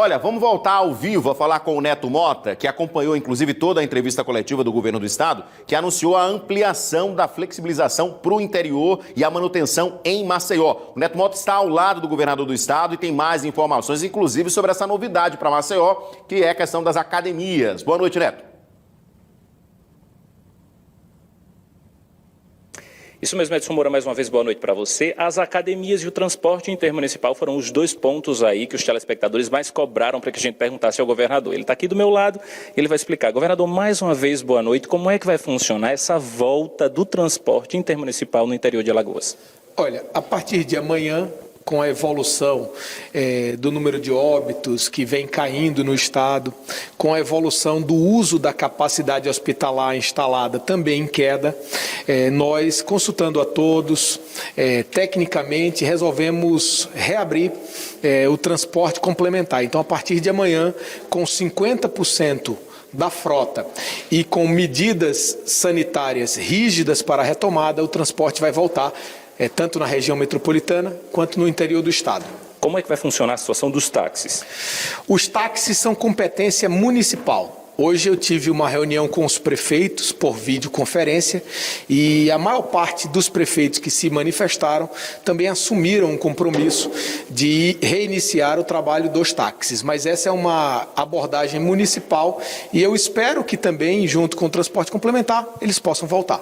Olha, vamos voltar ao vivo a falar com o Neto Mota, que acompanhou inclusive toda a entrevista coletiva do governo do estado, que anunciou a ampliação da flexibilização para o interior e a manutenção em Maceió. O Neto Mota está ao lado do governador do estado e tem mais informações, inclusive sobre essa novidade para Maceió, que é a questão das academias. Boa noite, Neto. Isso mesmo, Edson Moura, mais uma vez, boa noite para você. As academias e o transporte intermunicipal foram os dois pontos aí que os telespectadores mais cobraram para que a gente perguntasse ao governador. Ele está aqui do meu lado, ele vai explicar. Governador, mais uma vez, boa noite. Como é que vai funcionar essa volta do transporte intermunicipal no interior de Alagoas? Olha, a partir de amanhã, com a evolução do número de óbitos que vem caindo no estado, com a evolução do uso da capacidade hospitalar instalada também em queda, nós, consultando a todos, tecnicamente resolvemos reabrir o transporte complementar. Então, a partir de amanhã, com 50% da frota e com medidas sanitárias rígidas para a retomada, o transporte vai voltar tanto na região metropolitana quanto no interior do estado. Como é que vai funcionar a situação dos táxis? Os táxis são competência municipal. Hoje eu tive uma reunião com os prefeitos por videoconferência e a maior parte dos prefeitos que se manifestaram também assumiram um compromisso de reiniciar o trabalho dos táxis. Mas essa é uma abordagem municipal e eu espero que também, junto com o transporte complementar, eles possam voltar.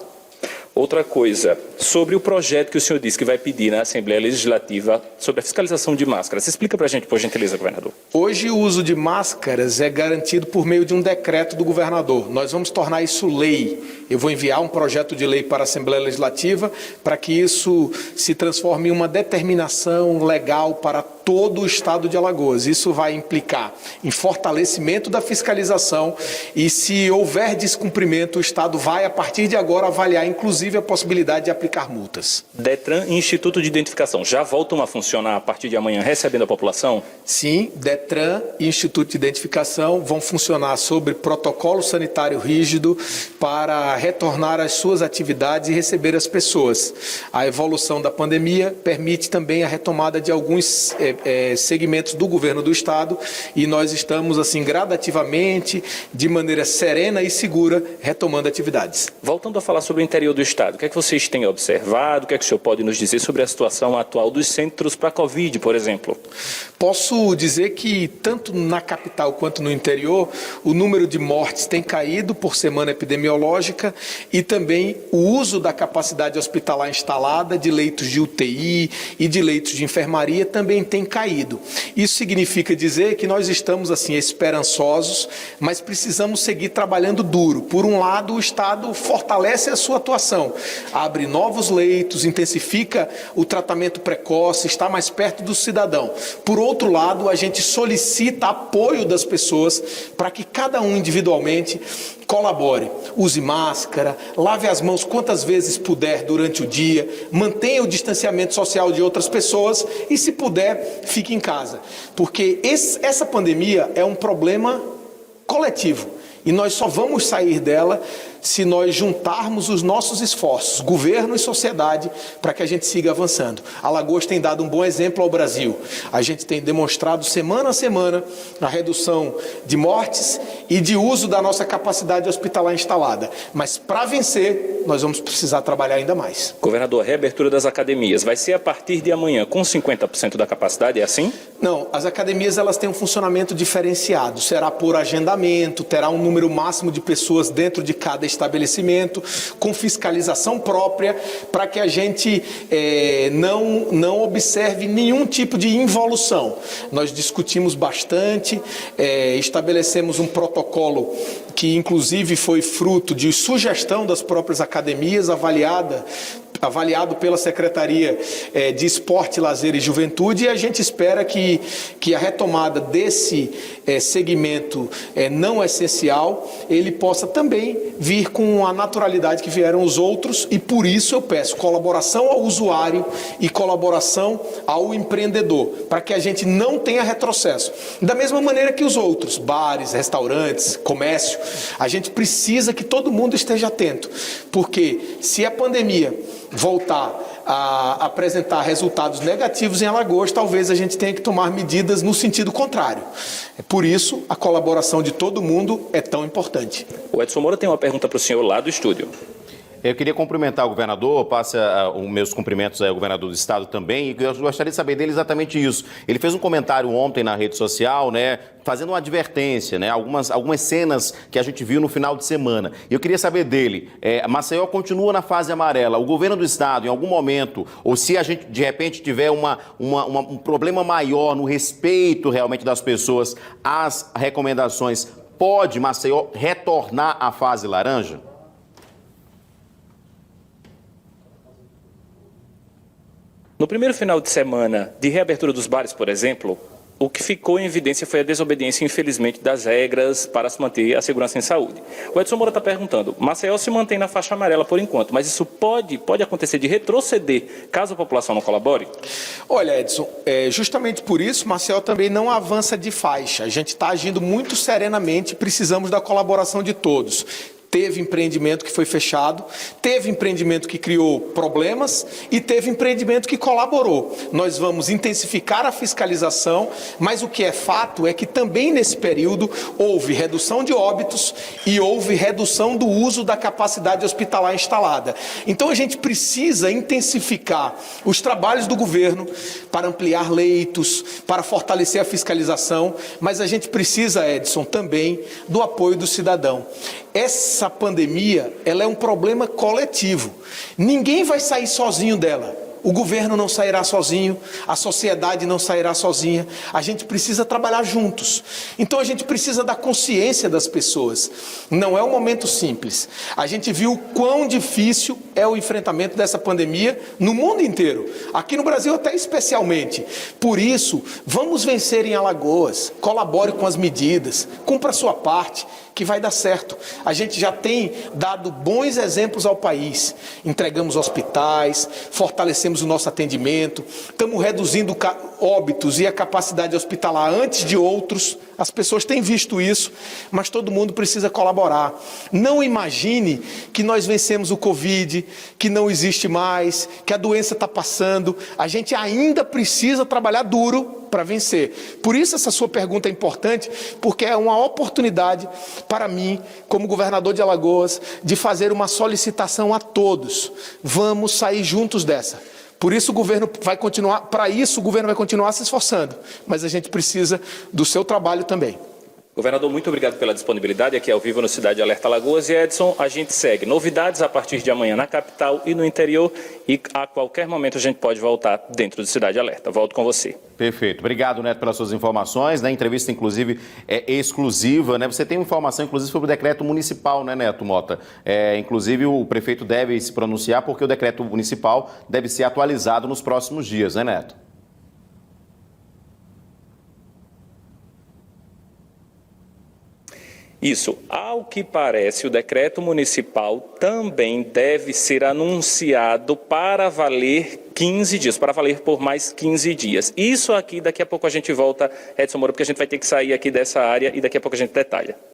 Outra coisa, sobre o projeto que o senhor disse que vai pedir na Assembleia Legislativa sobre a fiscalização de máscaras. Você explica para a gente, por gentileza, governador. Hoje o uso de máscaras é garantido por meio de um decreto do governador. Nós vamos tornar isso lei. Eu vou enviar um projeto de lei para a Assembleia Legislativa para que isso se transforme em uma determinação legal para todo o estado de Alagoas. Isso vai implicar em fortalecimento da fiscalização e, se houver descumprimento, o estado vai, a partir de agora, avaliar, inclusive, a possibilidade de aplicar multas. Detran e Instituto de Identificação já voltam a funcionar a partir de amanhã, recebendo a população? Sim, Detran e Instituto de Identificação vão funcionar sobre protocolo sanitário rígido para retornar às suas atividades e receber as pessoas. A evolução da pandemia permite também a retomada de alguns segmentos do governo do estado e nós estamos, assim, gradativamente, de maneira serena e segura, retomando atividades. Voltando a falar sobre o interior do estado, o que é que vocês têm observado? O que é que o senhor pode nos dizer sobre a situação atual dos centros para a Covid, por exemplo? Posso dizer que, tanto na capital quanto no interior, o número de mortes tem caído por semana epidemiológica e também o uso da capacidade hospitalar instalada, de leitos de UTI e de leitos de enfermaria também tem caído. Isso significa dizer que nós estamos, assim, esperançosos, mas precisamos seguir trabalhando duro. Por um lado, o estado fortalece a sua atuação, abre novos leitos, intensifica o tratamento precoce, está mais perto do cidadão. Por outro lado, a gente solicita apoio das pessoas para que cada um individualmente colabore, use máscara, lave as mãos quantas vezes puder durante o dia, mantenha o distanciamento social de outras pessoas e, se puder, fique em casa. Porque essa pandemia é um problema coletivo e nós só vamos sair dela se nós juntarmos os nossos esforços, governo e sociedade, para que a gente siga avançando. Alagoas tem dado um bom exemplo ao Brasil. A gente tem demonstrado semana a semana a redução de mortes e de uso da nossa capacidade hospitalar instalada. Mas, para vencer, nós vamos precisar trabalhar ainda mais. Governador, a reabertura das academias vai ser a partir de amanhã com 50% da capacidade, é assim? Não, as academias elas têm um funcionamento diferenciado. Será por agendamento, terá um número máximo de pessoas dentro de cada estabelecimento, com fiscalização própria, para que a gente não observe nenhum tipo de involução. Nós discutimos bastante, estabelecemos um protocolo que inclusive foi fruto de sugestão das próprias academias, avaliado pela Secretaria de Esporte, Lazer e Juventude, e a gente espera que a retomada desse segmento não essencial, ele possa também vir com a naturalidade que vieram os outros, e por isso eu peço colaboração ao usuário e colaboração ao empreendedor, para que a gente não tenha retrocesso. Da mesma maneira que os outros, bares, restaurantes, comércio, a gente precisa que todo mundo esteja atento, porque se a pandemia voltar a apresentar resultados negativos em Alagoas, talvez a gente tenha que tomar medidas no sentido contrário. Por isso, a colaboração de todo mundo é tão importante. O Edson Moura tem uma pergunta para o senhor lá do estúdio. Eu queria cumprimentar o governador, passa os meus cumprimentos ao governador do estado também, e eu gostaria de saber dele exatamente isso. Ele fez um comentário ontem na rede social, né, fazendo uma advertência, né, algumas cenas que a gente viu no final de semana. E eu queria saber dele, Maceió continua na fase amarela, o governo do estado, em algum momento, ou se a gente de repente tiver um problema maior no respeito realmente das pessoas às recomendações, pode Maceió retornar à fase laranja? No primeiro final de semana de reabertura dos bares, por exemplo, o que ficou em evidência foi a desobediência, infelizmente, das regras para se manter a segurança em saúde. O Edson Moura está perguntando, Maceió se mantém na faixa amarela por enquanto, mas isso pode acontecer de retroceder caso a população não colabore? Olha, Edson, justamente por isso, Maceió também não avança de faixa. A gente está agindo muito serenamente, precisamos da colaboração de todos. Teve empreendimento que foi fechado, teve empreendimento que criou problemas e teve empreendimento que colaborou. Nós vamos intensificar a fiscalização, mas o que é fato é que também nesse período houve redução de óbitos e houve redução do uso da capacidade hospitalar instalada. Então a gente precisa intensificar os trabalhos do governo para ampliar leitos, para fortalecer a fiscalização, mas a gente precisa, Edson, também do apoio do cidadão. Essa pandemia, ela é um problema coletivo. Ninguém vai sair sozinho dela. O governo não sairá sozinho, a sociedade não sairá sozinha. A gente precisa trabalhar juntos. Então a gente precisa da consciência das pessoas. Não é um momento simples. A gente viu o quão difícil é o enfrentamento dessa pandemia no mundo inteiro. Aqui no Brasil até especialmente. Por isso, vamos vencer em Alagoas. Colabore com as medidas. Cumpra a sua parte, que vai dar certo. A gente já tem dado bons exemplos ao país. Entregamos hospitais, fortalecemos o nosso atendimento, estamos reduzindo óbitos e a capacidade hospitalar antes de outros. As pessoas têm visto isso, mas todo mundo precisa colaborar. Não imagine que nós vencemos o Covid, que não existe mais, que a doença está passando. A gente ainda precisa trabalhar duro para vencer. Por isso essa sua pergunta é importante, porque é uma oportunidade para mim, como governador de Alagoas, de fazer uma solicitação a todos. Vamos sair juntos dessa. Por isso o governo vai continuar, para isso o governo vai continuar se esforçando, mas a gente precisa do seu trabalho também. Governador, muito obrigado pela disponibilidade aqui ao vivo no Cidade Alerta Alagoas. E Edson, a gente segue novidades a partir de amanhã na capital e no interior, e a qualquer momento a gente pode voltar dentro do Cidade Alerta. Volto com você. Perfeito. Obrigado, Neto, pelas suas informações. A entrevista, inclusive, é exclusiva, né? Você tem informação, inclusive, sobre o decreto municipal, né, Neto Mota? Inclusive, o prefeito deve se pronunciar porque o decreto municipal deve ser atualizado nos próximos dias, né, Neto? Isso. Ao que parece, o decreto municipal também deve ser anunciado para valer 15 dias, para valer por mais 15 dias. Isso aqui, daqui a pouco a gente volta, Edson Moura, porque a gente vai ter que sair aqui dessa área e daqui a pouco a gente detalha.